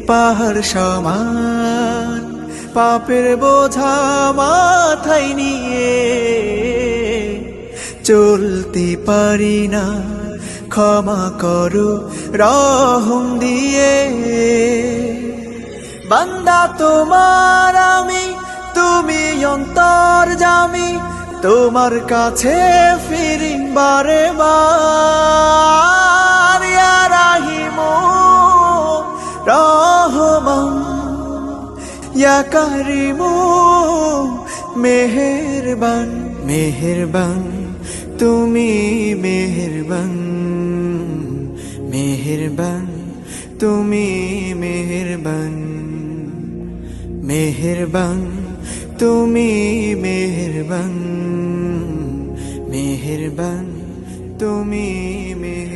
পাহাড় সমান পাপের বোঝা মাথায় নিয়ে চলতে পারি না, ক্ষমা করো রহম দিয়ে। বান্দা তোমার আমি, তুমি অন্তর্যামী, তোমার কাছে ফিরি বারে বার। ইয়া রাহিমু রহমান, ইয়া কারিমু মেহেরবান, মেহেরবান তুমি মেহেরবান, মেহেরবান তুমি মেহেরবান, মেহেরবান তুমি মেহেরবান, মেহেরবান তুমি মেহেরবান।